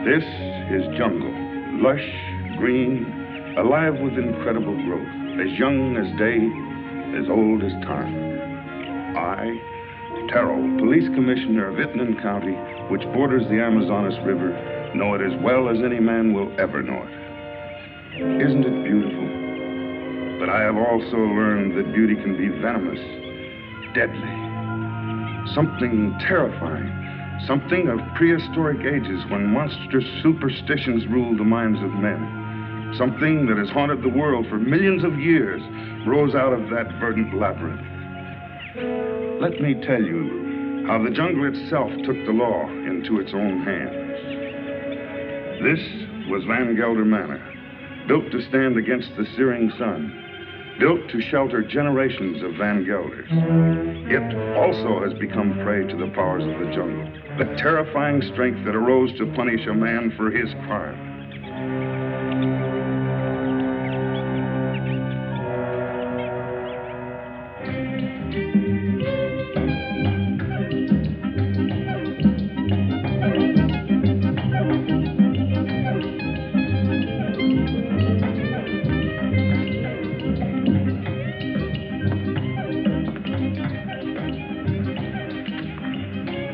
This is jungle, lush, green, alive with incredible growth, as young as day, as old as time. I, Terrell, Police Commissioner of Itnan County, which borders the Amazonas River, know it as well as any man will ever know it. Isn't it beautiful? But I have also learned that beauty can be venomous, deadly, something terrifying. Something of prehistoric ages when monstrous superstitions ruled the minds of men. Something that has haunted the world for millions of years rose out of that verdant labyrinth. Let me tell you how the jungle itself took the law into its own hands. This was Van Gelder Manor, built to stand against the searing sun, built to shelter generations of Van Gelders. It also has become prey to the powers of the jungle, the terrifying strength that arose to punish a man for his crime.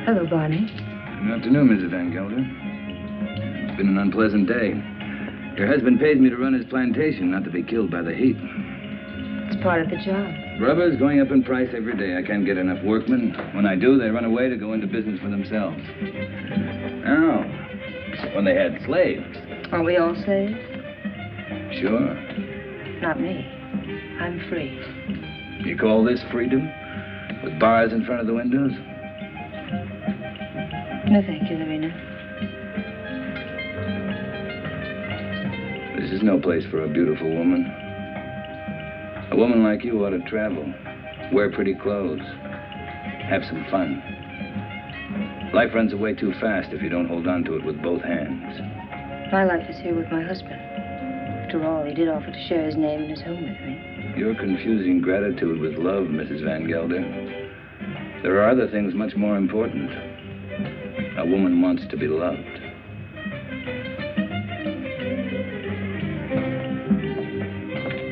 Hello, Barney. Good afternoon, Mrs. Van Gelder. It's been an unpleasant day. Your husband pays me to run his plantation, not to be killed by the heat. It's part of the job. Rubber's going up in price every day. I can't get enough workmen. When I do, they run away to go into business for themselves. Oh, when they had slaves. Aren't we all slaves? Sure. Not me. I'm free. You call this freedom? With bars in front of the windows? No, thank you, Lorena. This is no place for a beautiful woman. A woman like you ought to travel, wear pretty clothes, have some fun. Life runs away too fast if you don't hold on to it with both hands. My life is here with my husband. After all, he did offer to share his name and his home with me. You're confusing gratitude with love, Mrs. Van Gelder. There are other things much more important. A woman wants to be loved.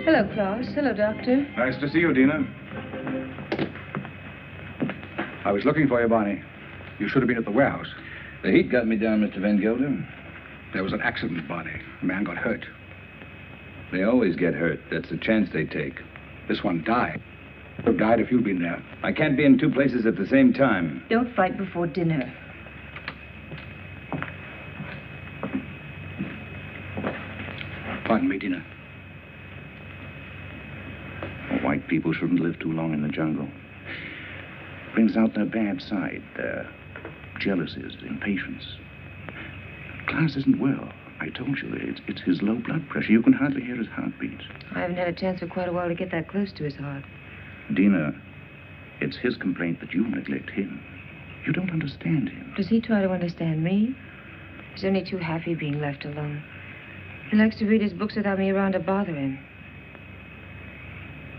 Hello, Klaus. Hello, Doctor. Nice to see you, Dina. I was looking for you, Barney. You should have been at the warehouse. The heat got me down, Mr. Van Gelder. There was an accident, Barney. A man got hurt. They always get hurt. That's the chance they take. This one died. Would have died if you'd been there. I can't be in two places at the same time. Don't fight before dinner. Pardon me, Dina. White people shouldn't live too long in the jungle. Brings out their bad side, their jealousies, impatience. Klaus isn't well. I told you, it's his low blood pressure. You can hardly hear his heartbeat. I haven't had a chance for quite a while to get that close to his heart. Dina, it's his complaint that you neglect him. You don't understand him. Does he try to understand me? He's only too happy being left alone. He likes to read his books without me around to bother him.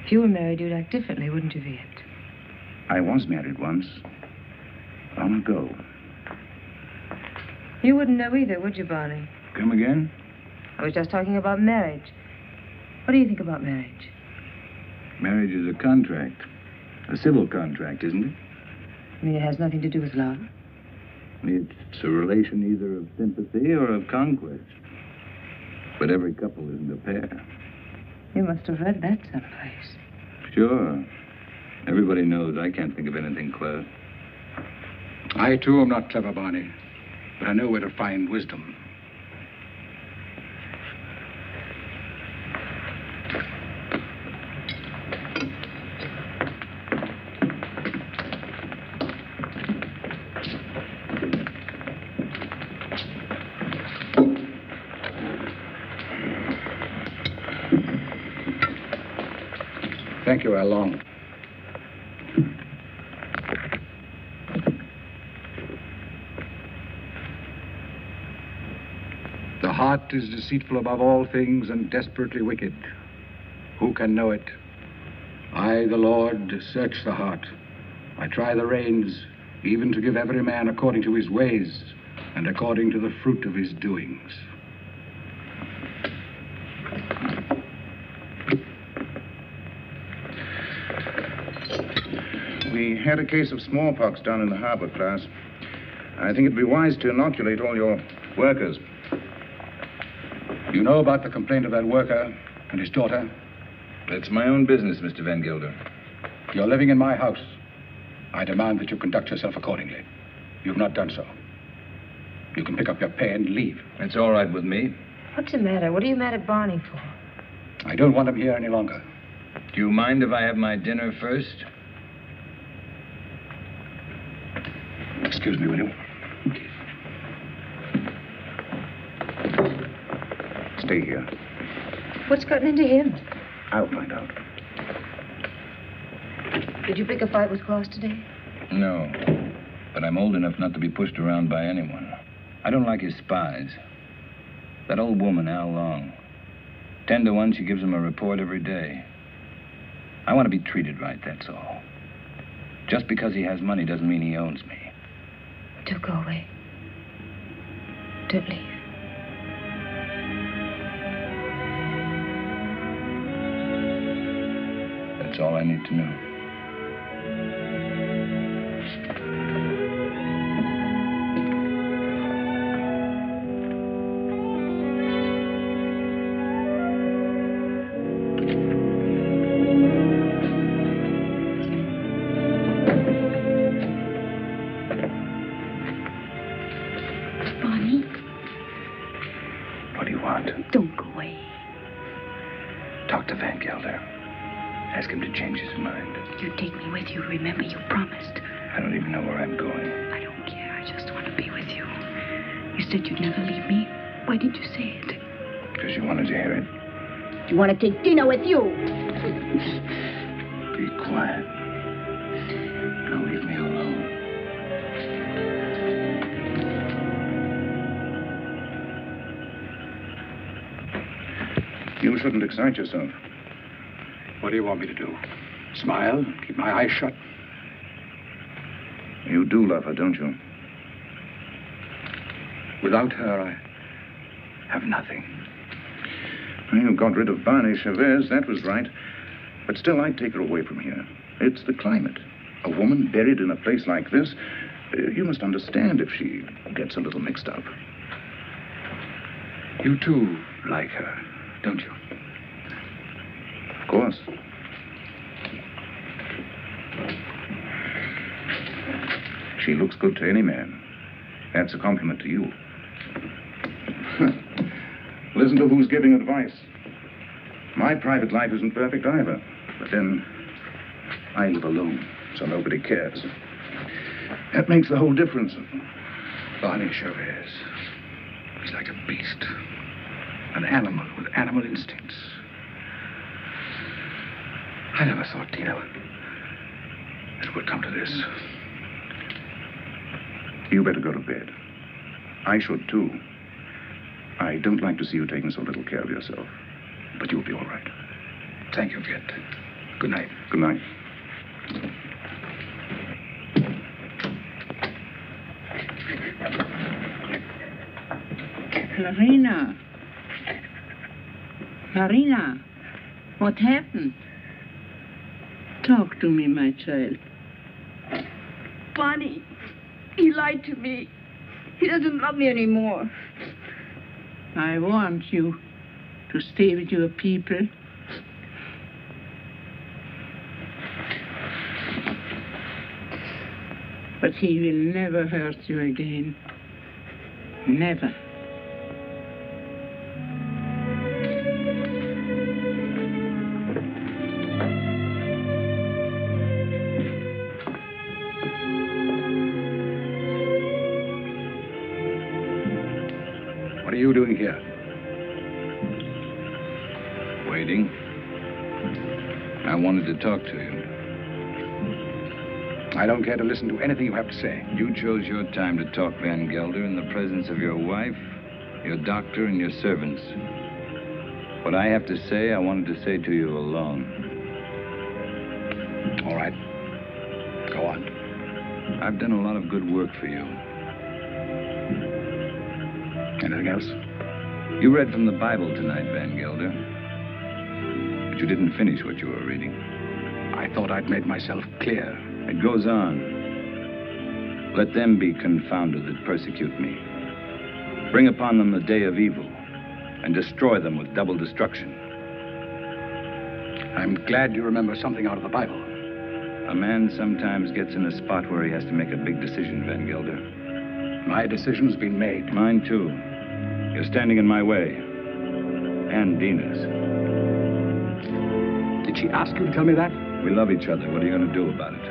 If you were married, you'd act differently, wouldn't you, Viet? I was married once. Long ago. You wouldn't know either, would you, Barney? Come again? I was just talking about marriage. What do you think about marriage? Marriage is a contract. A civil contract, isn't it? You mean it has nothing to do with love? It's a relation either of sympathy or of conquest. But every couple isn't a pair. You must have read that someplace. Sure. Everybody knows I can't think of anything clever. I, too, am not clever, Barney. but I know where to find wisdom. Thank you, Al Long. The heart is deceitful above all things and desperately wicked. Who can know it? I, the Lord, search the heart. I try the reins, even to give every man according to his ways and according to the fruit of his doings. We had a case of smallpox down in the harbor, Klaus. I think it'd be wise to inoculate all your workers. You know about the complaint of that worker and his daughter? It's my own business, Mr. Van Gelder. You're living in my house. I demand that you conduct yourself accordingly. You've not done so. You can pick up your pay and leave. It's all right with me. What's the matter? What are you mad at Barney for? I don't want him here any longer. Do you mind if I have my dinner first? Excuse me, will you? Stay here. What's gotten into him? I'll find out. Did you pick a fight with Claus today? No. But I'm old enough not to be pushed around by anyone. I don't like his spies. That old woman, Al Long. 10 to 1, she gives him a report every day. I want to be treated right, that's all. Just because he has money doesn't mean he owns me. Don't go away. Don't leave. That's all I need to know. Bonnie, What do you want? don't go away. Talk to Van Gelder. Ask him to change his mind. You take me with you. Remember, you promised. I don't even know where I'm going. I don't care. I just want to be with you. You said you'd never leave me. Why did you say it? Because you wanted to hear it. You want to take dinner with you? Be quiet. Now leave me alone. You shouldn't excite yourself. What do you want me to do? Smile? Keep my eyes shut? You do love her, don't you? Without her, I have nothing. Well, you got rid of Barney Chavez, that was right. But still, I'd take her away from here. It's the climate. A woman buried in a place like this, you must understand if she gets a little mixed up. You too like her, don't you? Of course. She looks good to any man. That's a compliment to you. Listen to who's giving advice. My private life isn't perfect either. But then, I live alone, so nobody cares. That makes the whole difference. Barney Chavez. He's like a beast. An animal with animal instincts. I never thought, Tina, it would come to this. You better go to bed. I should, too. I don't like to see you taking so little care of yourself. But you'll be all right. Thank you, Viet. Good night. Good night. Marina. Marina, what happened? Talk to me, my child. Bonnie, he lied to me. He doesn't love me anymore. I want you to stay with your people. But he will never hurt you again. Never. What are you doing here? Waiting. I wanted to talk to you. I don't care to listen to anything you have to say. You chose your time to talk, Van Gelder, in the presence of your wife, your doctor, and your servants. What I have to say, I wanted to say to you alone. All right. Go on. I've done a lot of good work for you. Anything else? You read from the Bible tonight, Van Gelder. But you didn't finish what you were reading. I thought I'd made myself clear. It goes on. Let them be confounded that persecute me. Bring upon them the day of evil, and destroy them with double destruction. I'm glad you remember something out of the Bible. A man sometimes gets in a spot where he has to make a big decision, Van Gelder. My decision's been made. Mine, too. You're standing in my way. And Dina's. Did she ask you to tell me that? We love each other. What are you going to do about it?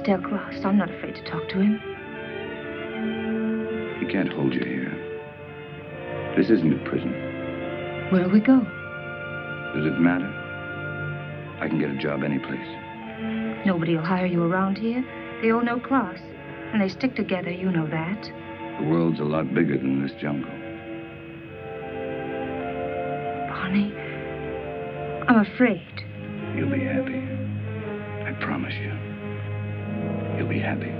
Tell Klaus I'm not afraid to talk to him. He can't hold you here. This isn't a prison. Where'll we go? Does it matter? I can get a job any place. Nobody will hire you around here. They all know Klaus, and they stick together, you know that. The world's a lot bigger than this jungle. Barney, I'm afraid. You'll be happy. I promise you. You'll be happy.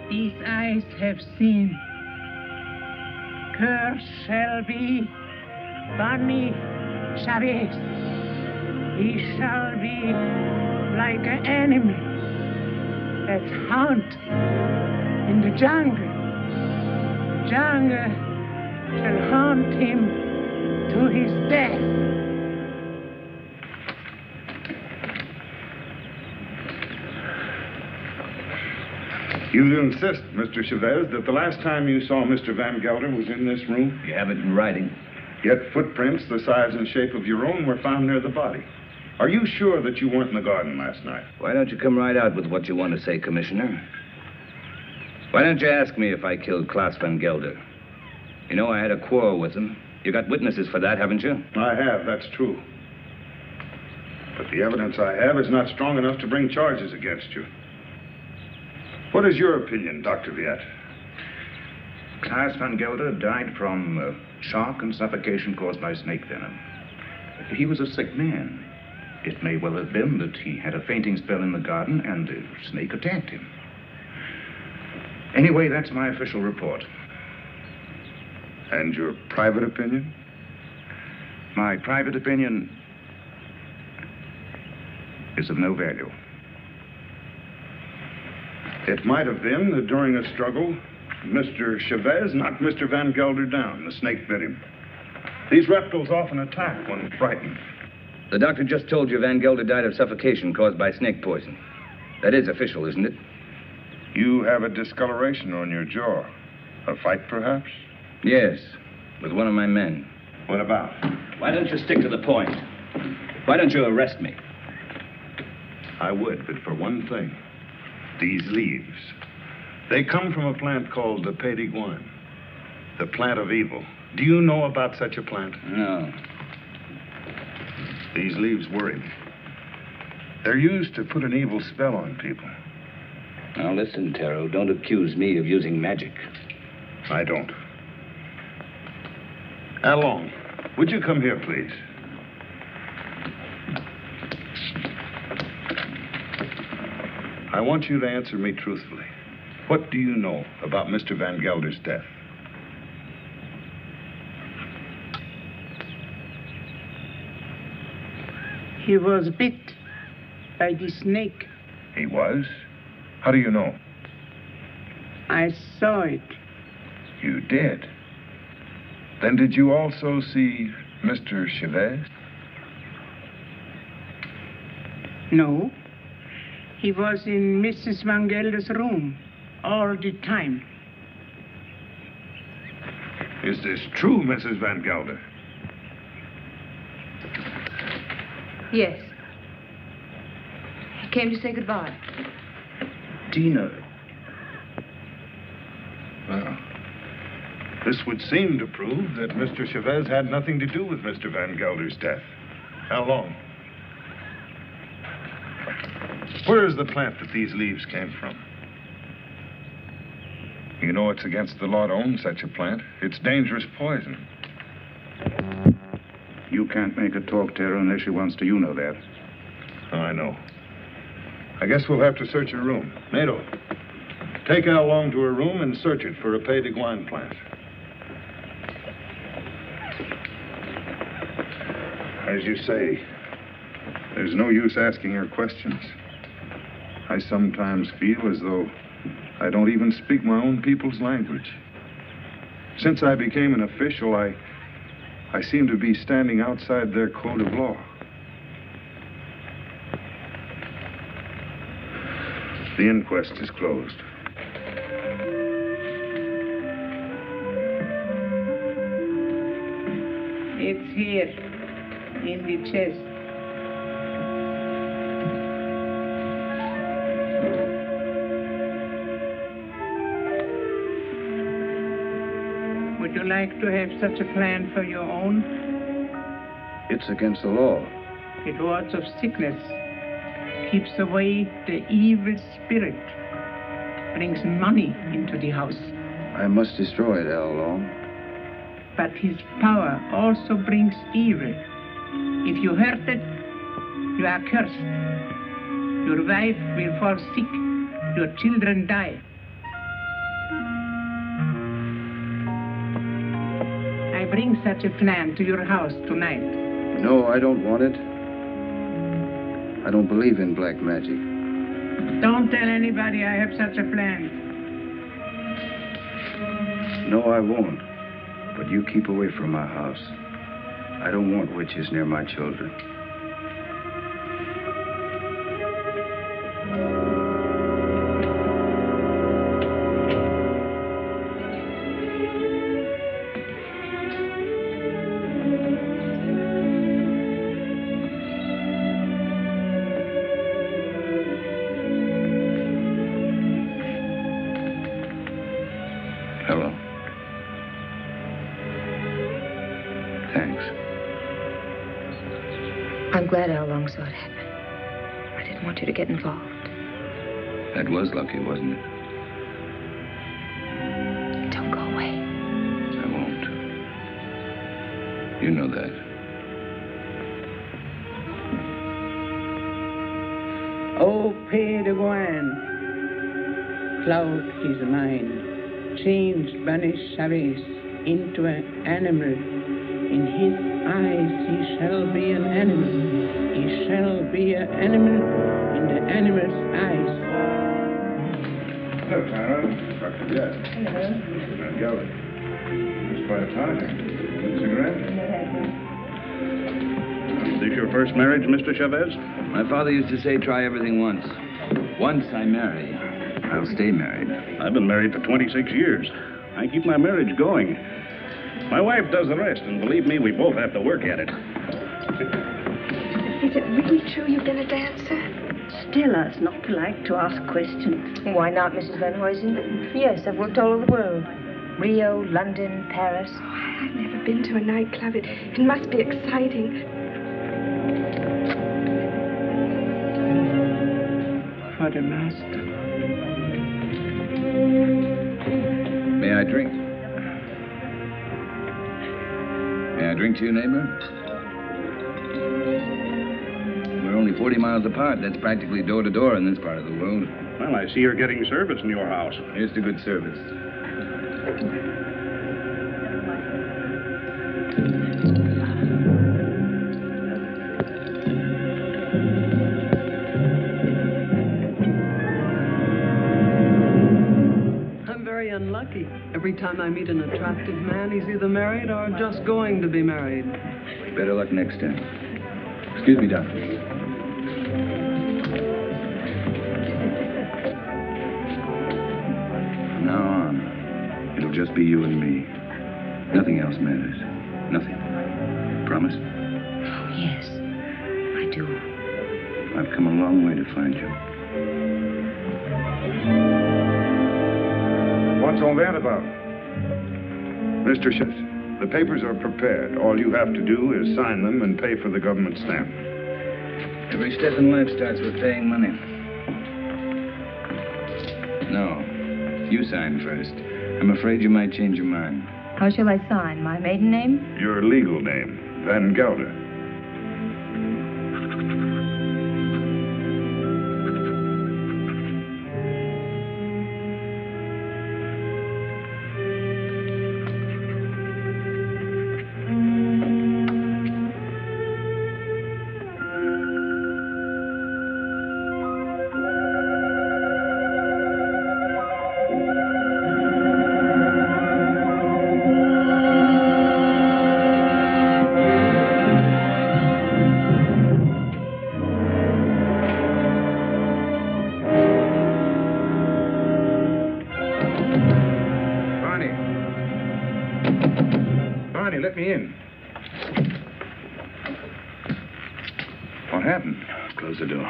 These eyes have seen. Cursed shall be Barney Chavez. He shall be like an enemy that hunt in the jungle. Jungle shall hunt him to his death. You insist, Mr. Chavez, that the last time you saw Mr. Van Gelder was in this room? You have it in writing. Yet footprints the size and shape of your own were found near the body. Are you sure that you weren't in the garden last night? Why don't you come right out with what you want to say, Commissioner? Why don't you ask me if I killed Klaus Van Gelder? You know I had a quarrel with him. You got witnesses for that, haven't you? I have, that's true. But the evidence I have is not strong enough to bring charges against you. What is your opinion, Dr. Viet? Klaus Van Gelder died from shock and suffocation caused by snake venom. He was a sick man. It may well have been that he had a fainting spell in the garden and the snake attacked him. Anyway, that's my official report. And your private opinion? My private opinion is of no value. It might have been that during a struggle, Mr. Chavez knocked Mr. Van Gelder down. The snake bit him. These reptiles often attack when frightened. The doctor just told you Van Gelder died of suffocation caused by snake poison. That is official, isn't it? You have a discoloration on your jaw. A fight, perhaps? Yes, with one of my men. What about? Why don't you stick to the point? Why don't you arrest me? I would, but for one thing. These leaves. They come from a plant called the Pays d'Iguane, the plant of evil. Do you know about such a plant? No. These leaves worry me. They're used to put an evil spell on people. Now listen, Taro, don't accuse me of using magic. I don't. Along, would you come here, please? I want you to answer me truthfully. What do you know about Mr. Van Gelder's death? He was bit by the snake. He was? How do you know? I saw it. You did? Then did you also see Mr. Chavez? No. He was in Mrs. Van Gelder's room all the time. Is this true, Mrs. Van Gelder? Yes. He came to say goodbye. Tina. Well, this would seem to prove that Mr. Chavez had nothing to do with Mr. Van Gelder's death. How long? Where is the plant that these leaves came from? You know it's against the law to own such a plant. It's dangerous poison. You can't make her talk, Tara, unless she wants to. You know that. Oh, I know. I guess we'll have to search her room. Nato, take Al Long to her room and search it for a Pays d'Iguane plant. As you say, there's no use asking her questions. I sometimes feel as though I don't even speak my own people's language. Since I became an official, I seem to be standing outside their code of law. The inquest is closed. It's here, in the chest. Would you like to have such a plan for your own? It's against the law. It wards of sickness, keeps away the evil spirit, brings money into the house. I must destroy it, Al Long. But his power also brings evil. If you hurt it, you are cursed. Your wife will fall sick, your children die. I bring such a plan to your house tonight. No, I don't want it. I don't believe in black magic. Don't tell anybody I have such a plan. No, I won't. But you keep away from my house. I don't want witches near my children. Hello. Thanks. I'm glad Al Long saw it happen. I didn't want you to get involved. That was lucky, wasn't it? Don't go away. I won't. You know that. Oh, Pays d'Iguane, cloud his mind, changed Banish Chavez into an animal. In his eyes he shall be an animal. He shall be an animal in the animal's eyes. Hello, Clara. Dr. Jett. Hello. Mr. Gallup. It's quite a party. Cigarette? Is this your first marriage, Mr. Chavez? My father used to say, try everything once. Once I marry, I'll stay married. I've been married for 26 years. I keep my marriage going. My wife does the rest, and believe me, we both have to work at it. Is it really true you've been a dancer? Stella's not like to ask questions. Why not, Mrs. Van Huysen? Yes, I've worked all over the world. Rio, London, Paris. Oh, I've never been to a nightclub. It must be exciting. For the master. May I drink? May I drink to you, neighbor? We're only 40 miles apart. That's practically door to door in this part of the world. Well, I see you're getting service in your house. Here's to good service. I'm very unlucky. Every time I meet an attractive man, he's either married or just going to be married. Better luck next time. Excuse me, Doctor. From now on, it'll just be you and me. Nothing else matters. Nothing. Promise? Oh, yes, I do. I've come a long way to find you. What's all that about? Mr. Schiff, the papers are prepared. All you have to do is sign them and pay for the government stamp. Every step in life starts with paying money. No, you sign first. I'm afraid you might change your mind. How shall I sign? My maiden name? Your legal name, Van Gelder. Let me in. What happened? Close the door.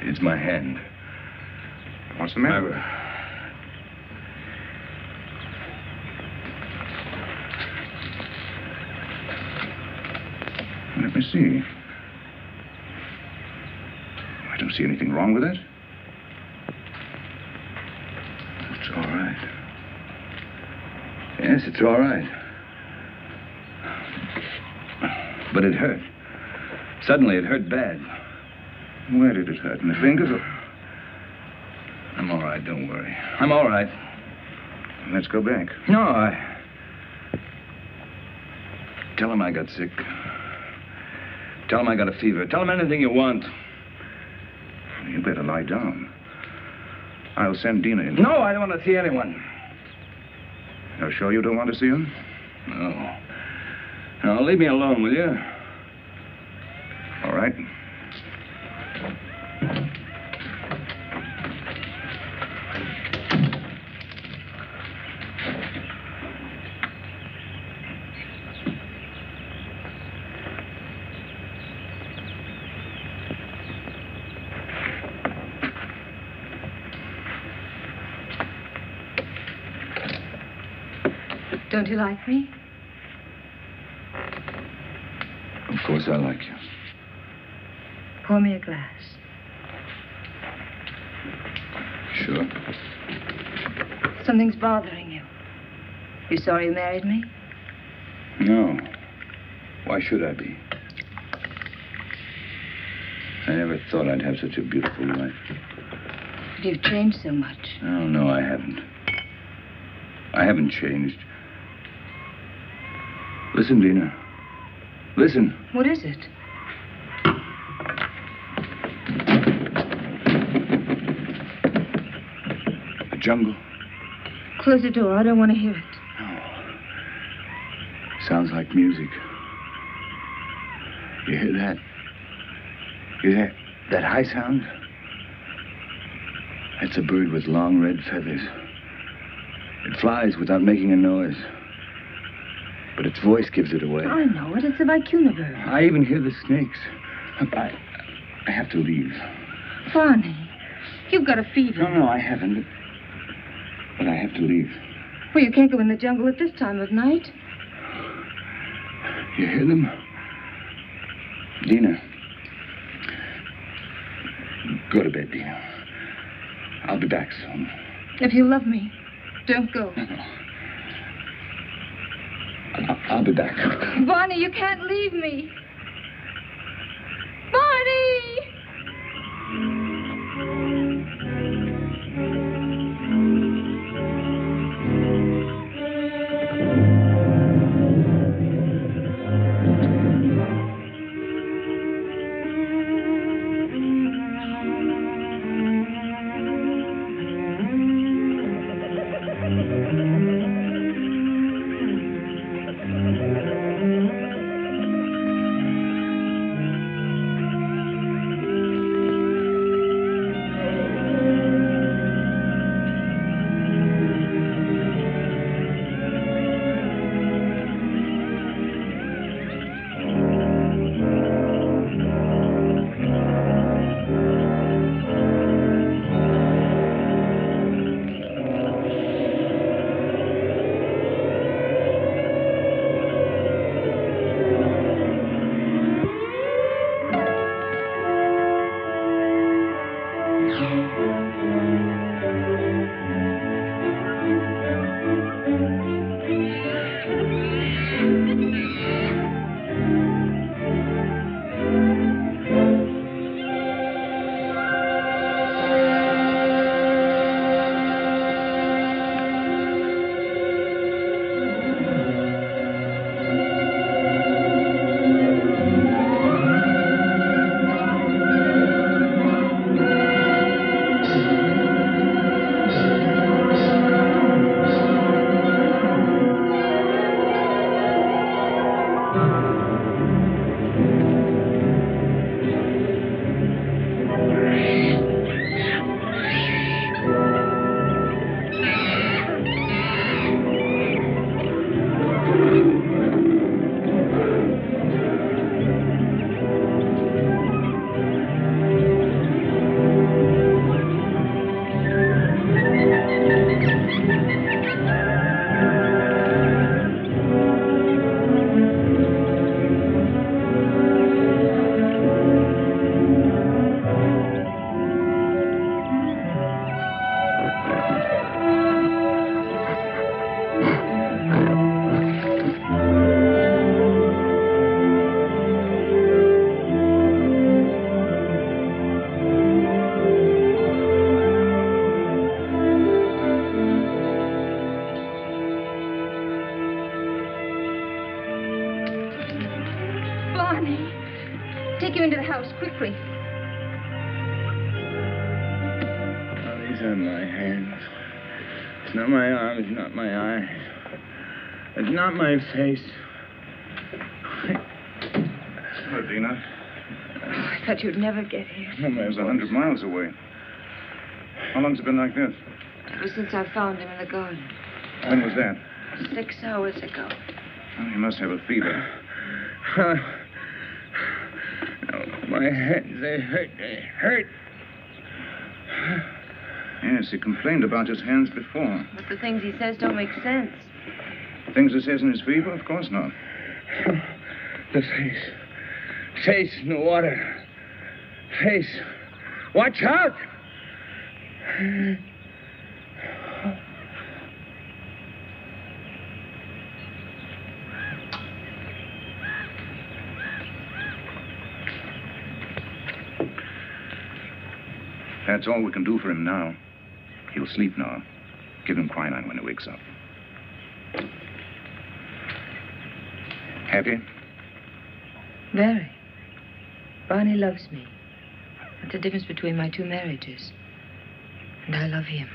It's my hand. What's the matter? Let me see. I don't see anything wrong with it. It's all right. Yes, it's all right. But it hurt. Suddenly, it hurt bad. Where did it hurt? In the fingers or... I'm all right, don't worry. I'm all right. Let's go back. No, Tell him I got sick. Tell him I got a fever. Tell him anything you want. You better lie down. I'll send Dina in. No, I don't want to see anyone. You're sure you don't want to see him? No. No, leave me alone, will you? All right. Don't you like me? Of course I like you. Pour me a glass. Sure. Something's bothering you. You sorry you married me? No. Why should I be? I never thought I'd have such a beautiful life. But you've changed so much. Oh, no, I haven't. I haven't changed. Listen, Dina. Listen. What is it? The jungle. Close the door. I don't want to hear it. No. Sounds like music. You hear that? You hear that high sound? That's a bird with long red feathers. It flies without making a noise. But its voice gives it away. I know it. It's a vicuna bird. I even hear the snakes. I have to leave. Barney, you've got a fever. No, I haven't. But I have to leave. Well, you can't go in the jungle at this time of night. You hear them? Dina. Go to bed, Dina. I'll be back soon. If you love me, don't go. No. I'll be back. Barney, you can't leave me. Barney! Take you into the house, quickly. Oh, these are my hands. It's not my arms, not my eyes. It's not my face. Hello, Dina. I thought you'd never get here. It was 100 miles away. How long's it been like this? Ever since I found him in the garden. When was that? 6 hours ago. Oh, he must have a fever. Oh, my hands, they hurt. They hurt. Yes, he complained about his hands before. But the things he says don't make sense. Things he says in his fever? Of course not. The face. Face in the water. Face. Watch out! That's all we can do for him now. He'll sleep now. Give him quinine when he wakes up. Happy? Very. Barney loves me. That's the difference between my two marriages. And I love him.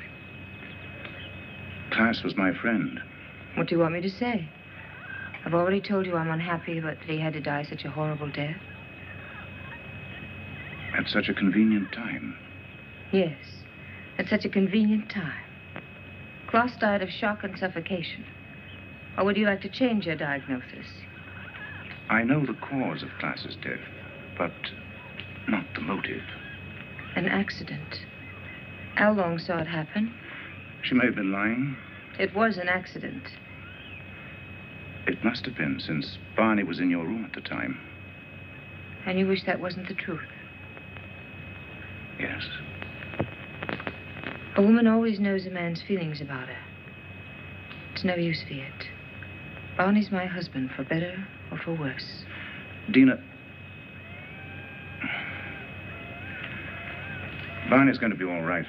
Klaas was my friend. What do you want me to say? I've already told you I'm unhappy about that he had to die such a horrible death. At such a convenient time. Yes, at such a convenient time. Klaas died of shock and suffocation. Or would you like to change your diagnosis? I know the cause of Klaas's death, but not the motive. An accident. How long saw it happen? She may have been lying. It was an accident. It must have been, since Barney was in your room at the time. And you wish that wasn't the truth? Yes. A woman always knows a man's feelings about her. It's no use, Viet. Barney's my husband, for better or for worse. Dina. Barney's going to be all right.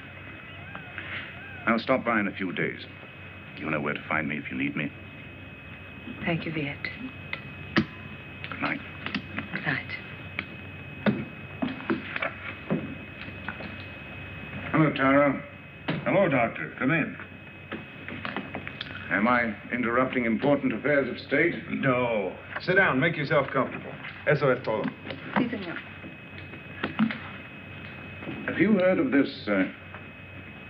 I'll stop by in a few days. You know where to find me if you need me. Thank you, Viet. Good night. Good night. Hello, Tara. Hello, Doctor. Come in. Am I interrupting important affairs of state? No. Sit down. Make yourself comfortable. Eso es todo. Sí, señor. Have you heard of this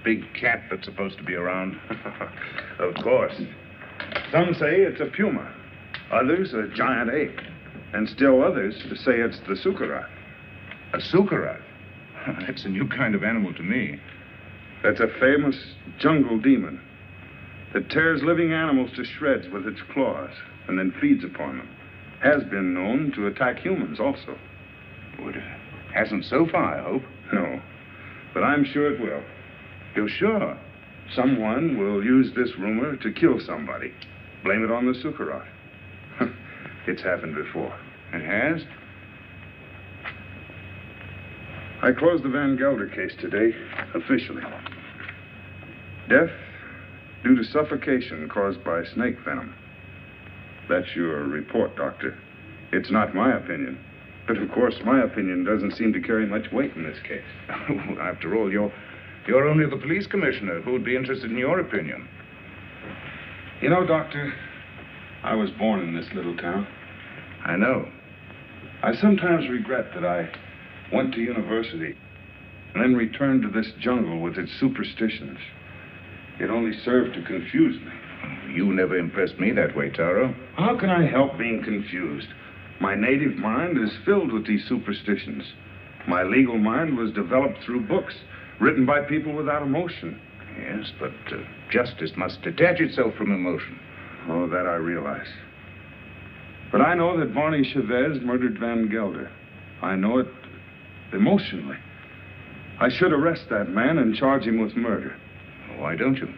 big cat that's supposed to be around? Of course. Some say it's a puma. Others a giant ape. And still others say it's the Sukarath. A Sukarath? That's a new kind of animal to me. That's a famous jungle demon that tears living animals to shreds with its claws and then feeds upon them. Has been known to attack humans also. Well, it hasn't so far, I hope. No, but I'm sure it will. You're sure? Someone will use this rumor to kill somebody. Blame it on the Sukarath. It's happened before. It has? I closed the Van Gelder case today, officially. Death due to suffocation caused by snake venom. That's your report, Doctor. It's not my opinion. But of course, my opinion doesn't seem to carry much weight in this case. After all, you're only the police commissioner. Who would be interested in your opinion? You know, Doctor, I was born in this little town. I know. I sometimes regret that I went to university and then returned to this jungle with its superstitions. It only served to confuse me. You never impressed me that way, Taro. How can I help being confused? My native mind is filled with these superstitions. My legal mind was developed through books written by people without emotion. Yes, but justice must detach itself from emotion. Oh, that I realize. But I know that Barney Chavez murdered Van Gelder. I know it emotionally. I should arrest that man and charge him with murder. Why don't you?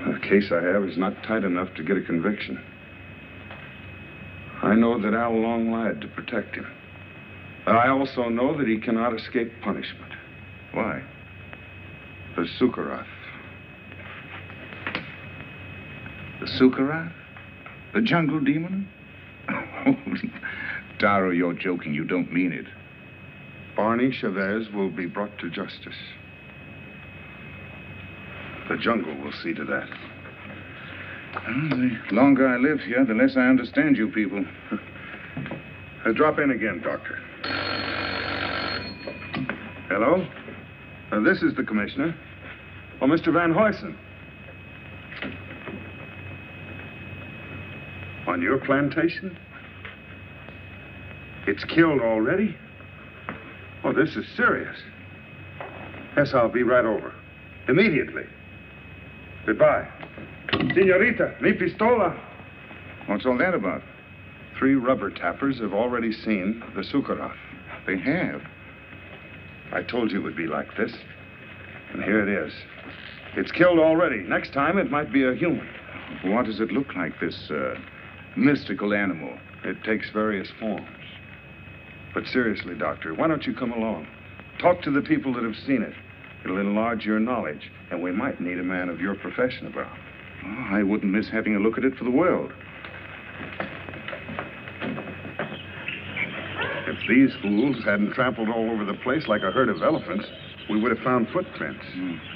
The case I have is not tight enough to get a conviction. I know that Al Long lied to protect him. But I also know that he cannot escape punishment. Why? The Sukarath. The Sukarath? The jungle demon? Oh, Taro, you're joking. You don't mean it. Barney Chavez will be brought to justice. The jungle will see to that. Well, the longer I live here, the less I understand you people. Drop in again, Doctor. Hello? This is the commissioner. Oh, Mr. Van Huysen. On your plantation? It's killed already? Oh, this is serious. Yes, I'll be right over. Immediately. Goodbye. Senorita, mi pistola. What's all that about? 3 rubber tappers have already seen the Sukarath. They have? I told you it would be like this. And here it is. It's killed already. Next time, it might be a human. What does it look like, this mystical animal? It takes various forms. But seriously, Doctor, why don't you come along? Talk to the people that have seen it. It'll enlarge your knowledge, and we might need a man of your profession about. Oh, I wouldn't miss having a look at it for the world. If these fools hadn't trampled all over the place like a herd of elephants, we would have found footprints.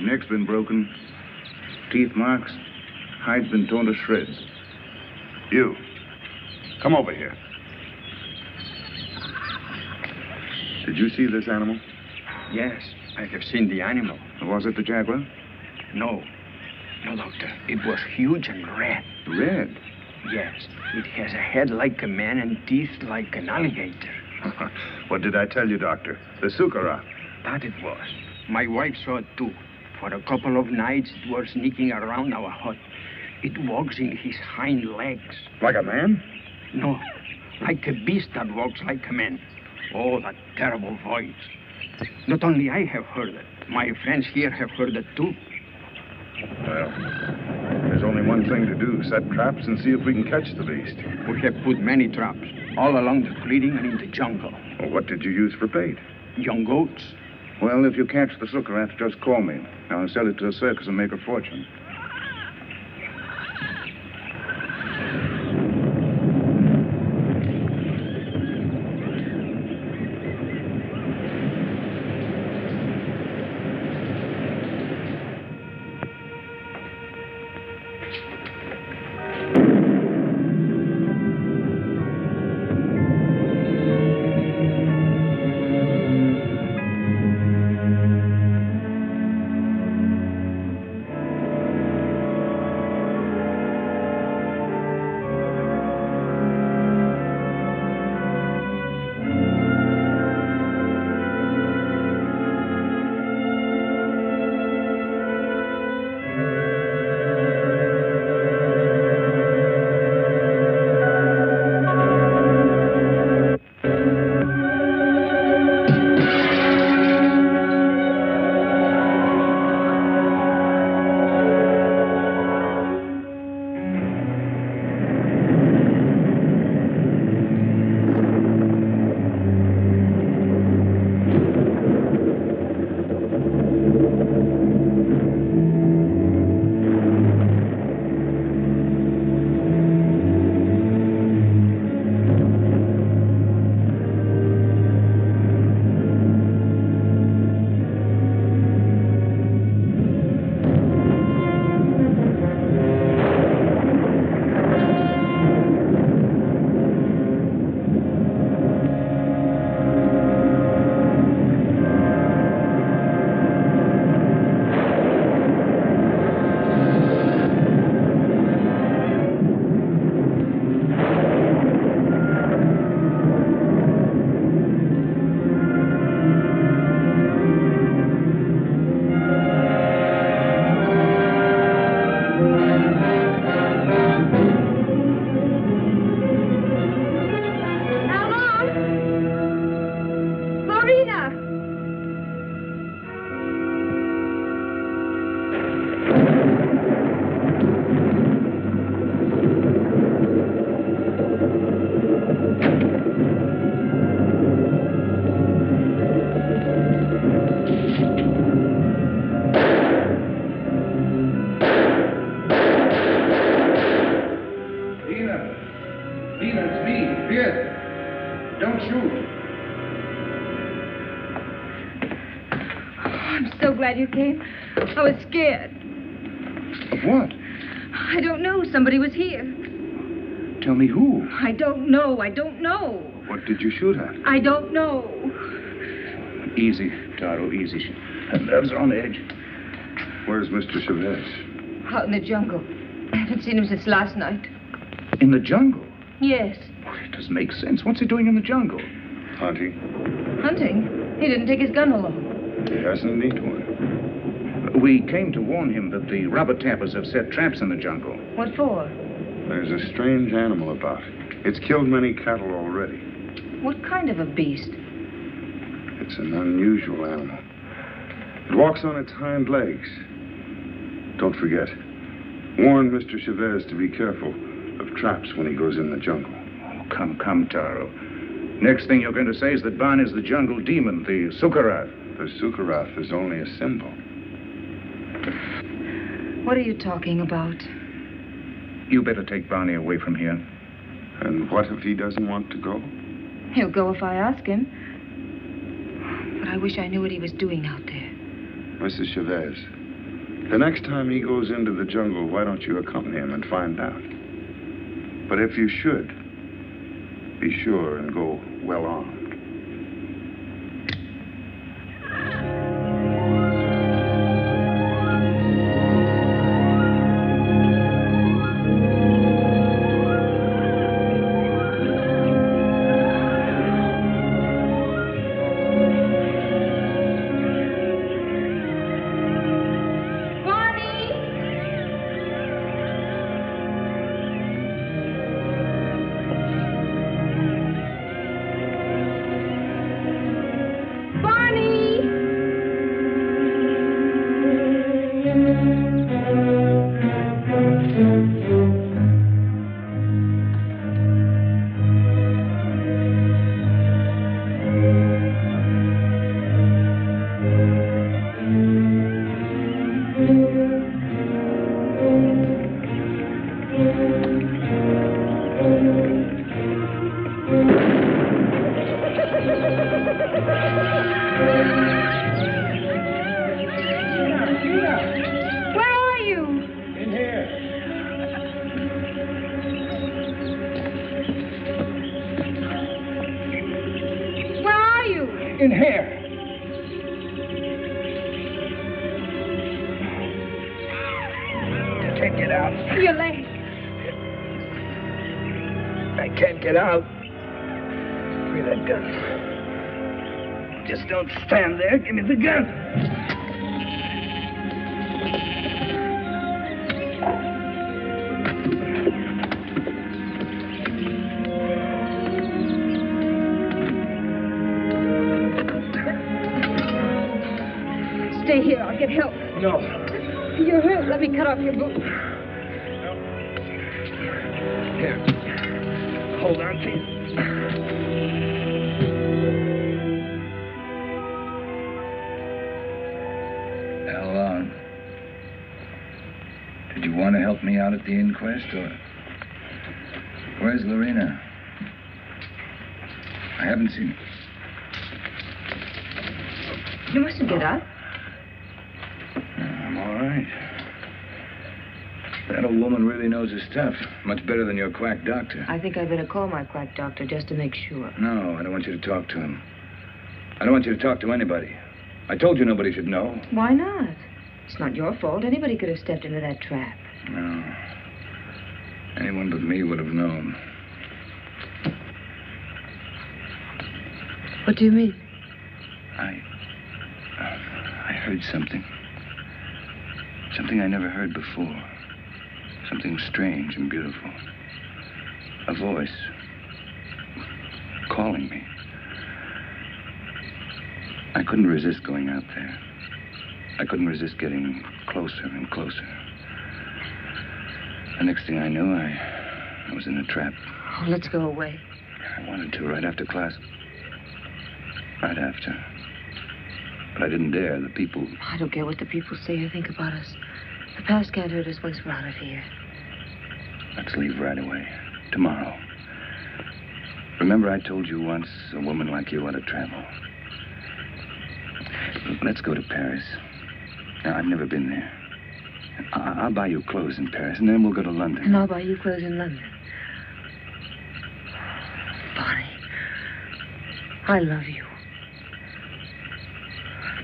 Neck's been broken, teeth marks, hide's been torn to shreds. You, come over here. Did you see this animal? Yes, I have seen the animal. Was it the jaguar? No. No, Doctor. It was huge and red. Red? Yes. It has a head like a man and teeth like an alligator. What did I tell you, Doctor? The Sukara. That it was. My wife saw it too. For a couple of nights, it was sneaking around our hut. It walks in his hind legs. Like a man? No, like a beast that walks like a man. Oh, that terrible voice. Not only I have heard it, my friends here have heard it too. Well, there's only one thing to do. Set traps and see if we can catch the beast. We have put many traps, all along the clearing and in the jungle. Well, what did you use for bait? Young goats. Well, if you catch the Sukarat, just call me. I'll sell it to a circus and make a fortune. glad you came. I was scared. Of what? I don't know. Somebody was here. Tell me who. I don't know. I don't know. What did you shoot at? I don't know. Easy, Taro, easy. Her nerves are on edge. Where's Mr. Chavez? Out in the jungle. I haven't seen him since last night. In the jungle? Yes. Oh, it doesn't make sense. What's he doing in the jungle? Hunting. Hunting? He didn't take his gun along. He hasn't need one. We came to warn him that the rubber tappers have set traps in the jungle. What for? There's a strange animal about. It's killed many cattle already. What kind of a beast? It's an unusual animal. It walks on its hind legs. Don't forget. Warn Mr. Chavez to be careful of traps when he goes in the jungle. Oh, come, Taro. Next thing you're going to say is that Ban is the jungle demon, the Sukarat. The Sukarath is only a symbol. What are you talking about? You better take Barney away from here. And what if he doesn't want to go? He'll go if I ask him. But I wish I knew what he was doing out there. Mrs. Chavez, the next time he goes into the jungle, why don't you accompany him and find out? But if you should, be sure and go well armed. In here. I can't get out. Your leg. I can't get out. Give me that gun. Just don't stand there. Give me the gun. Stay here. I'll get help. No. You're hurt. Let me cut off your boot. Here. Hold on to you. Al, did you want to help me out at the inquest, or... Where's Lorena? I haven't seen her. You mustn't get up. I'm all right. That old woman really knows her stuff. Much better than your quack doctor. I think I better call my quack doctor just to make sure. No, I don't want you to talk to him. I don't want you to talk to anybody. I told you nobody should know. Why not? It's not your fault. Anybody could have stepped into that trap. No. Anyone but me would have known. What do you mean? I heard something. Something I never heard before. Something strange and beautiful. A voice calling me. I couldn't resist going out there. I couldn't resist getting closer and closer. The next thing I knew, I was in a trap. Oh, let's go away. I wanted to right after class. Right after. But I didn't dare. The people... I don't care what the people say or think about us. The past can't hurt us once we're out of here. Let's leave right away. Tomorrow. Remember I told you once a woman like you ought to travel. Let's go to Paris. Now, I've never been there. I'll buy you clothes in Paris, and then we'll go to London. And I'll buy you clothes in London. Bonnie, I love you.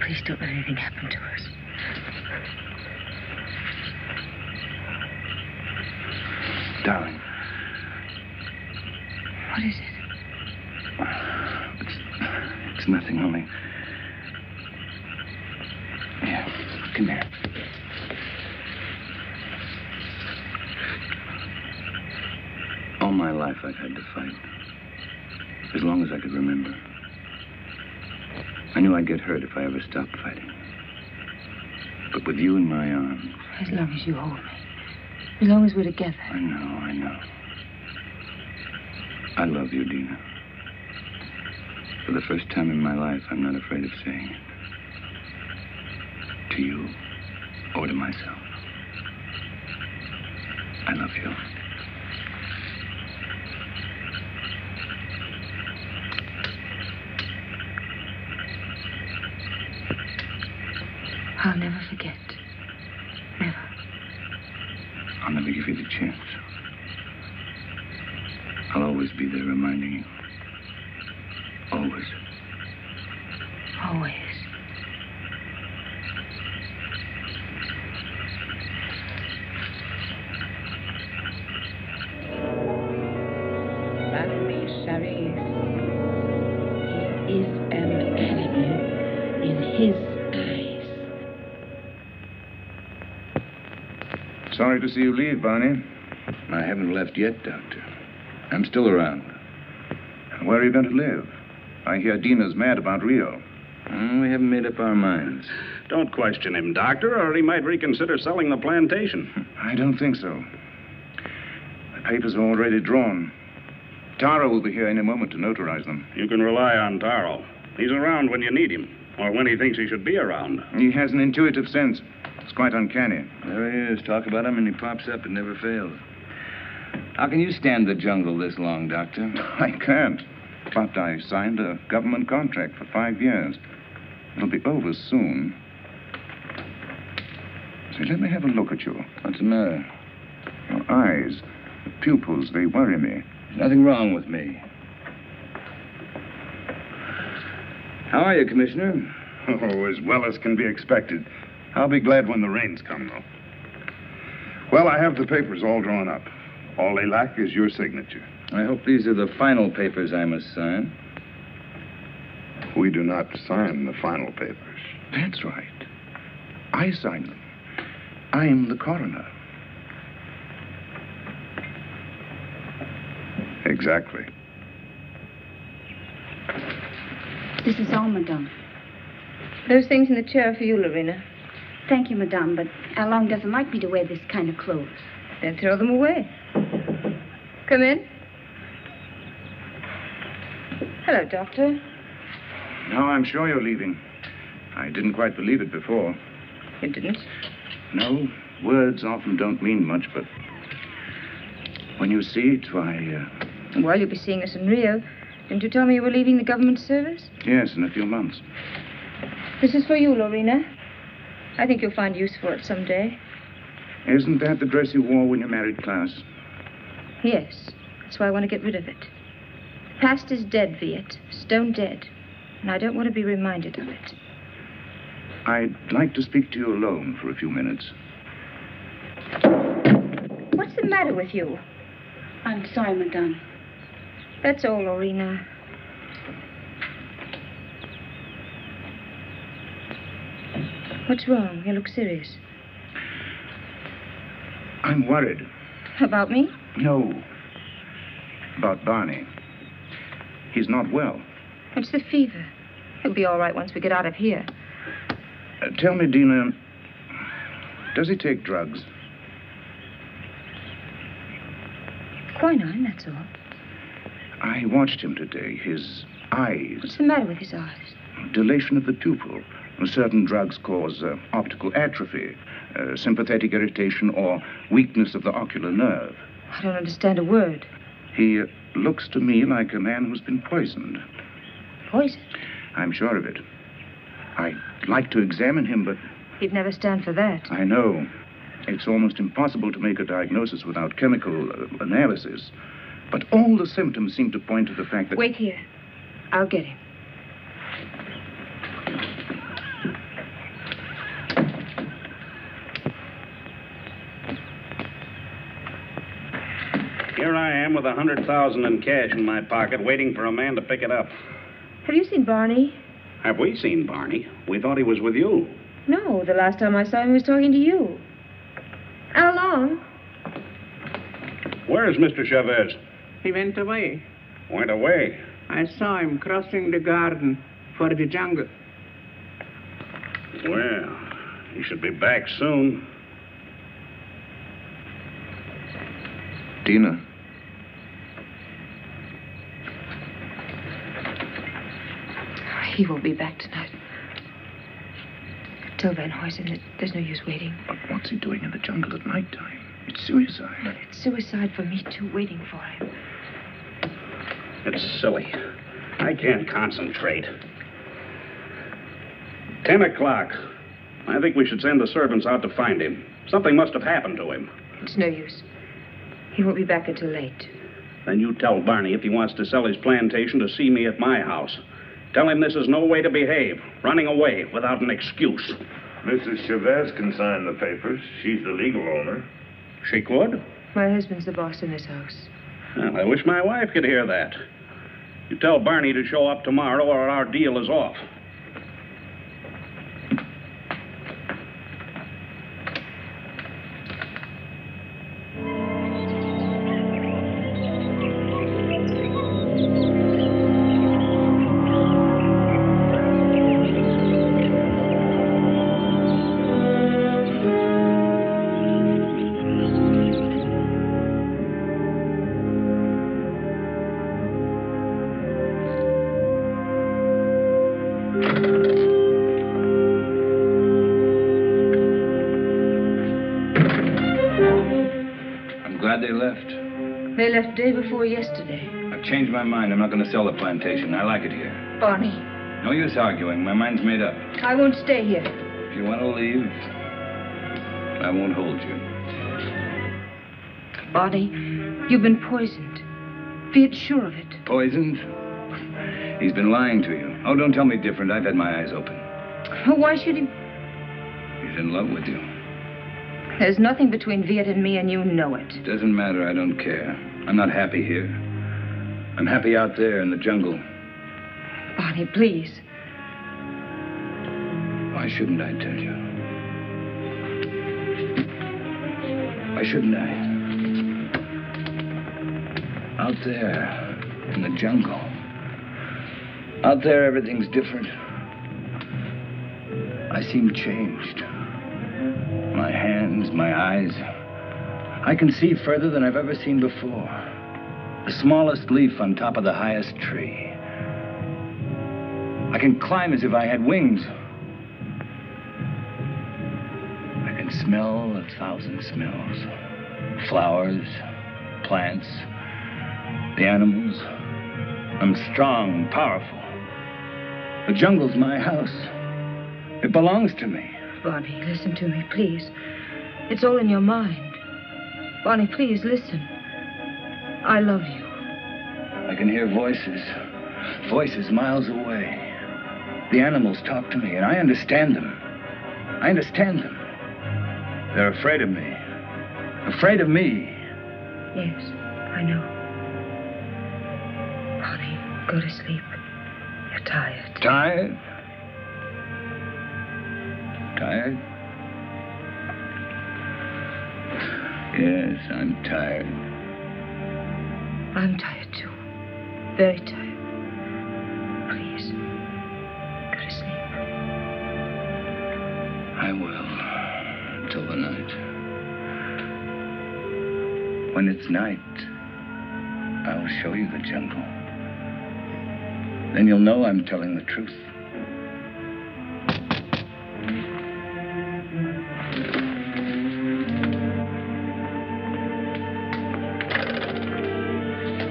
Please don't let anything happen to us. Darling. What is it? It's nothing, only... Here, come here. All my life I've had to fight. As long as I could remember. I knew I'd get hurt if I ever stopped fighting. But with you in my arms... As long as you hold me. As long as we're together. I know. I love you, Dina. For the first time in my life, I'm not afraid of saying it. To you or to myself. I love you. I'll never forget. Never. I'll never give you the chance. I'll always be there reminding you. Always. Always. Barney Chavez. He is an enemy in his eyes. Sorry to see you leave, Barney. I haven't left yet, Doctor. I'm still around. Where are you going to live? I hear Dina's mad about Rio. We haven't made up our minds. Don't question him, Doctor, or he might reconsider selling the plantation. I don't think so. The papers are already drawn. Taro will be here any moment to notarize them. You can rely on Taro. He's around when you need him, or when he thinks he should be around. He has an intuitive sense. It's quite uncanny. There he is. Talk about him and he pops up. It never fails. How can you stand the jungle this long, Doctor? I can't. But I signed a government contract for 5 years. It'll be over soon. Say, let me have a look at you. What's the matter? Your eyes, the pupils, they worry me. There's nothing wrong with me. How are you, Commissioner? Oh, as well as can be expected. I'll be glad when the rains come, though. Well, I have the papers all drawn up. All they lack is your signature. I hope these are the final papers I must sign. We do not sign the final papers. That's right. I sign them. I'm the coroner. Exactly. This is all, madame. Those things in the chair are for you, Lorena. Thank you, madame, but Alain doesn't like me to wear this kind of clothes. Then throw them away. Come in. Hello, Doctor. Now I'm sure you're leaving. I didn't quite believe it before. You didn't? No, words often don't mean much, but when you see it, why, Well, you'll be seeing us in Rio. Didn't you tell me you were leaving the government service? yes, in a few months. This is for you, Lorena. I think you'll find use for it someday. Isn't that the dress you wore when you married Klaus? Yes. That's why I want to get rid of it. The past is dead, Viet. Stone dead. And I don't want to be reminded of it. I'd like to speak to you alone for a few minutes. What's the matter with you? I'm sorry, madame. That's all, Lorena. What's wrong? You look serious. I'm worried. About me? No. About Barney. He's not well. It's the fever. He'll be all right once we get out of here. Tell me, Dina, does he take drugs? Quinine, that's all. I watched him today. His eyes. What's the matter with his eyes? Dilation of the pupil. Certain drugs cause optical atrophy, sympathetic irritation, or weakness of the ocular nerve. I don't understand a word. He looks to me like a man who's been poisoned. Poison? I'm sure of it. I'd like to examine him, but... He'd never stand for that. I know. It's almost impossible to make a diagnosis without chemical analysis. But all the symptoms seem to point to the fact that... Wait here. I'll get him. Here I am with 100,000 in cash in my pocket, waiting for a man to pick it up. Have you seen Barney? Have we seen Barney? We thought he was with you. No, the last time I saw him, he was talking to you. How long? Where is Mr. Chavez? He went away. Went away. I saw him crossing the garden for the jungle. Well, he should be back soon. Dina. He won't be back tonight. Still, Van Huysen, there's no use waiting. But what's he doing in the jungle at nighttime? It's suicide. But it's suicide for me, too, waiting for him. It's silly. I can't concentrate. 10 o'clock. I think we should send the servants out to find him. Something must have happened to him. It's no use. He won't be back until late. Then you tell Barney if he wants to sell his plantation to see me at my house. Tell him this is no way to behave. Running away without an excuse. Mrs. Chavez can sign the papers. She's the legal owner. She could? My husband's the boss in this house. Well, I wish my wife could hear that. You tell Barney to show up tomorrow or our deal is off. They left. They left day before yesterday. I've changed my mind. I'm not going to sell the plantation. I like it here. Barney. No use arguing. My mind's made up. I won't stay here. If you want to leave, I won't hold you. Barney, you've been poisoned. Be sure of it. Poisoned? He's been lying to you. Oh, don't tell me different. I've had my eyes open. Why should he? He's in love with you. There's nothing between Viet and me, and you know it. Doesn't matter. I don't care. I'm not happy here. I'm happy out there in the jungle. Barney, please. Why shouldn't I tell you? Why shouldn't I? Out there in the jungle. Out there, everything's different. I seem changed. My hands, my eyes. I can see further than I've ever seen before. The smallest leaf on top of the highest tree. I can climb as if I had wings. I can smell 1,000 smells. Flowers, plants, the animals. I'm strong, powerful. The jungle's my house. It belongs to me. Barney, listen to me, please. It's all in your mind. Barney, please, listen. I love you. I can hear voices. Voices miles away. The animals talk to me, and I understand them. I understand them. They're afraid of me. Afraid of me. Yes, I know. Barney, go to sleep. You're tired. Tired? Tired? Yes, I'm tired. I'm tired, too. Very tired. Please, go to sleep. I will, till the night. When it's night, I'll show you the jungle. Then you'll know I'm telling the truth.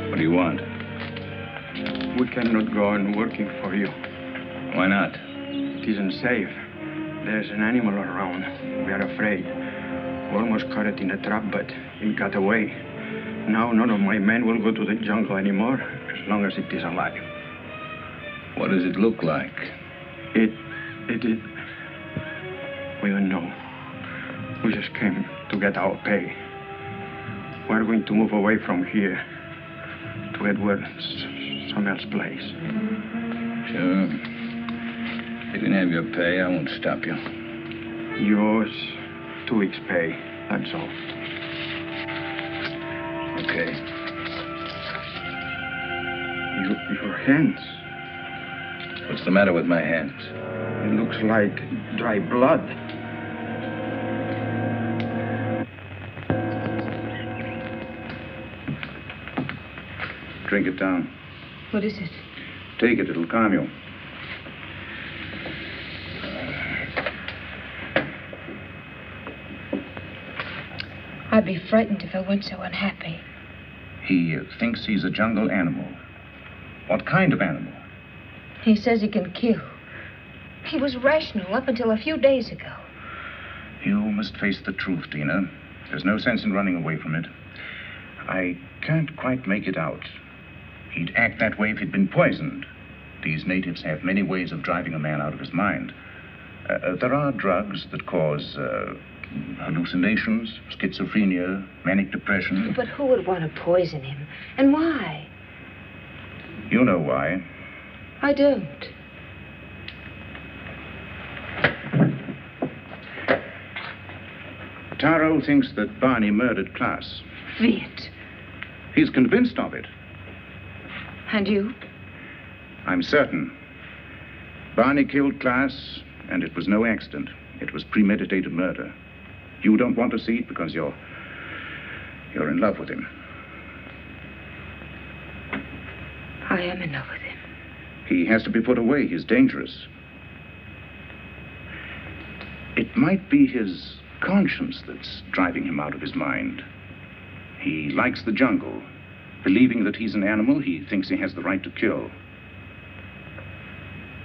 What do you want? We cannot go on working for you. Why not? It isn't safe. There's an animal around. We are afraid. We almost caught it in a trap, but it got away. Now none of my men will go to the jungle anymore, as long as it is alive. What does it look like? It... We don't know. We just came to get our pay. We're going to move away from here to Edward, some else place. Sure. You can have your pay. I won't stop you. Yours, 2 weeks' pay. That's all. Okay. Your hands. What's the matter with my hands? It looks like dry blood. Drink it down. What is it? Take it. It'll calm you. I'd be frightened if I weren't so unhappy. He thinks he's a jungle animal. What kind of animal? He says he can kill. He was rational up until a few days ago. You must face the truth, Dina. There's no sense in running away from it. I can't quite make it out. He'd act that way if he'd been poisoned. These natives have many ways of driving a man out of his mind. There are drugs that cause hallucinations, schizophrenia, manic depression. But who would want to poison him? And why? You know why. I don't. Taro thinks that Barney murdered Klaas. Viet. He's convinced of it. And you? I'm certain. Barney killed Klaas, and it was no accident. It was premeditated murder. You don't want to see it because you're in love with him. I am in love with him. He has to be put away. He's dangerous. It might be his conscience that's driving him out of his mind. He likes the jungle. Believing that he's an animal, he thinks he has the right to kill.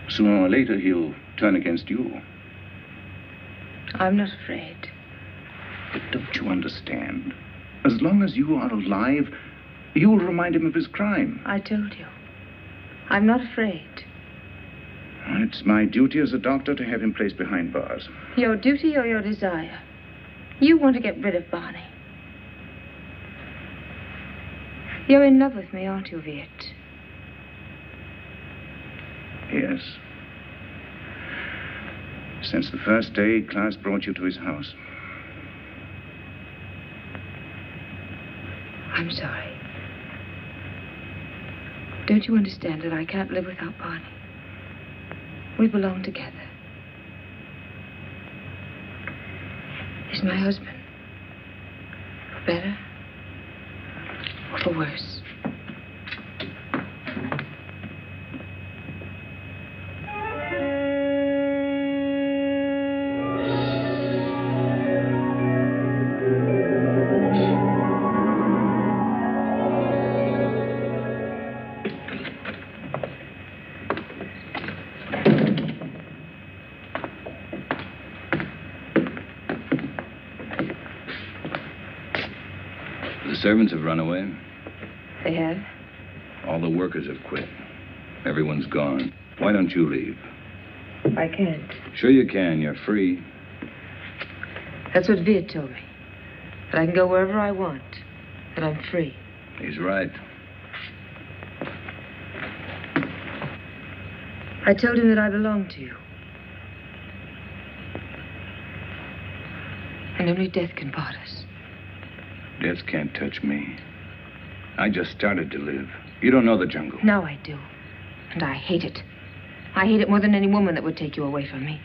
Sooner or later, he'll turn against you. I'm not afraid. But don't you understand? As long as you are alive, you'll remind him of his crime. I told you. I'm not afraid. It's my duty as a doctor to have him placed behind bars. Your duty or your desire? You want to get rid of Barney. You're in love with me, aren't you, Viet? Yes. Since the first day Klaas brought you to his house. I'm sorry. Don't you understand that I can't live without Barney? We belong together. He's my husband. For better or for worse. The servants have run away. They have? All the workers have quit. Everyone's gone. Why don't you leave? I can't. Sure you can. You're free. That's what Viet told me. That I can go wherever I want. That I'm free. He's right. I told him that I belonged to you. And only death can part us. Death can't touch me. I just started to live. You don't know the jungle. Now I do. And I hate it. I hate it more than any woman that would take you away from me.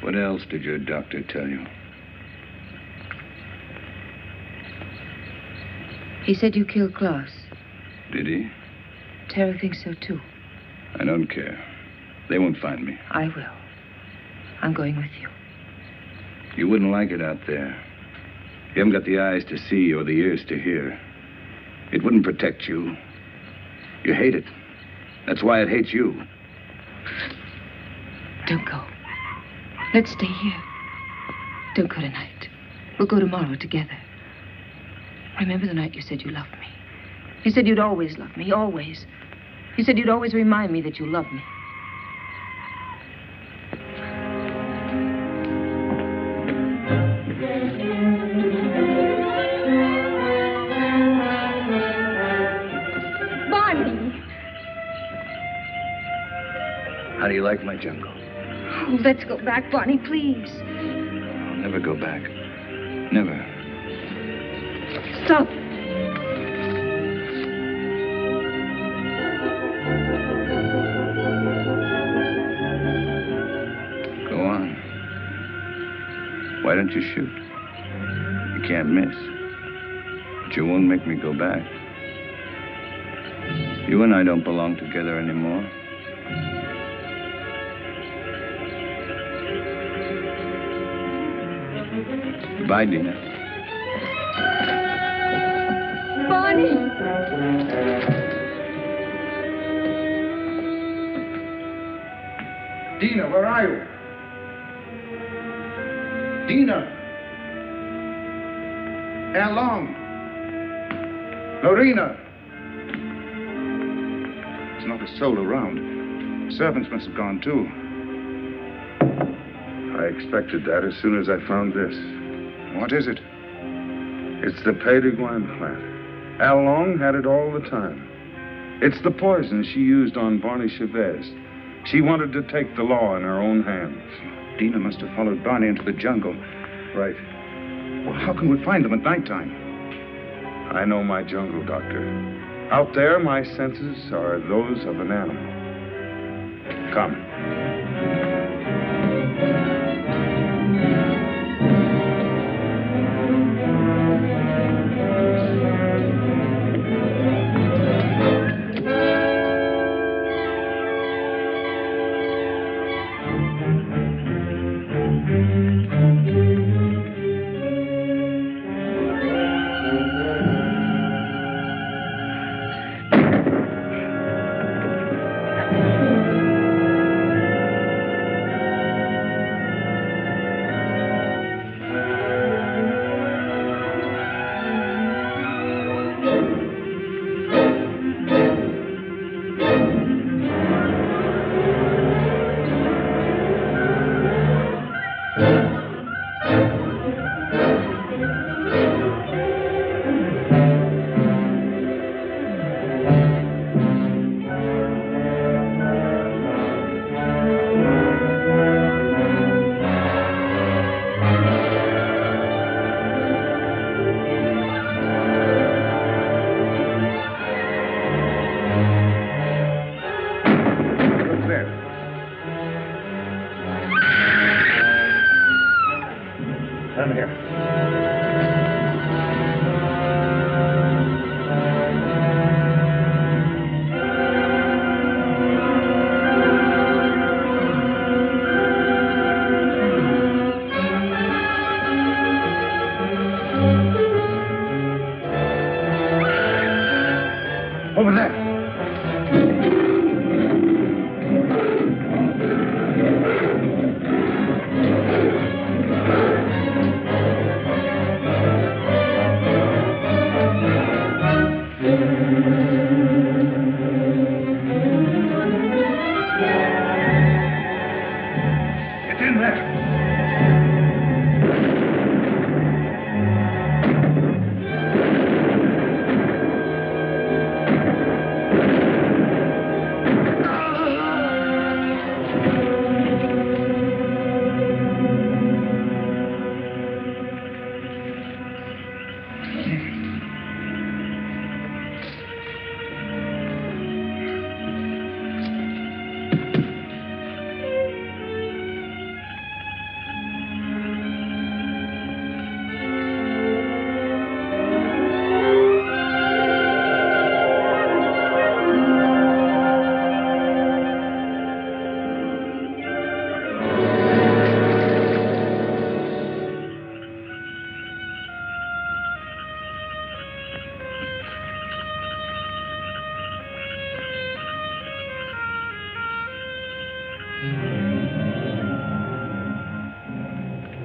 What else did your doctor tell you? He said you killed Klaas. Did he? Tara thinks so, too. I don't care. They won't find me. I will. I'm going with you. You wouldn't like it out there. You haven't got the eyes to see or the ears to hear. It wouldn't protect you. You hate it. That's why it hates you. Don't go. Let's stay here. Don't go tonight. We'll go tomorrow together. Remember the night you said you loved me? You said you'd always love me, always. You said you'd always remind me that you loved me. How do you like my jungle? Oh, let's go back, Barney, please. I'll never go back. Never. Stop. Go on. Why don't you shoot? You can't miss. But you won't make me go back. You and I don't belong together anymore. Goodbye, Dina. Dina, where are you? Dina! Al Long! Lorena! There's not a soul around. Servants must have gone too. I expected that as soon as I found this. What is it? It's the Pays de Guienne plant. Al Long had it all the time. It's the poison she used on Barney Chavez. She wanted to take the law in her own hands. Dina must have followed Barney into the jungle. Right. Well, how can we find them at nighttime? I know my jungle, Doctor. Out there, my senses are those of an animal. Come. Come here. Over there. Get in there.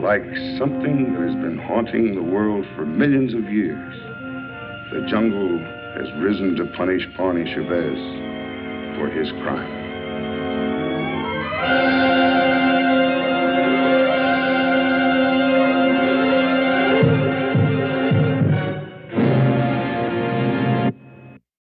Like something that has been haunting the world for millions of years, the jungle has risen to punish Barney Chavez for his crime.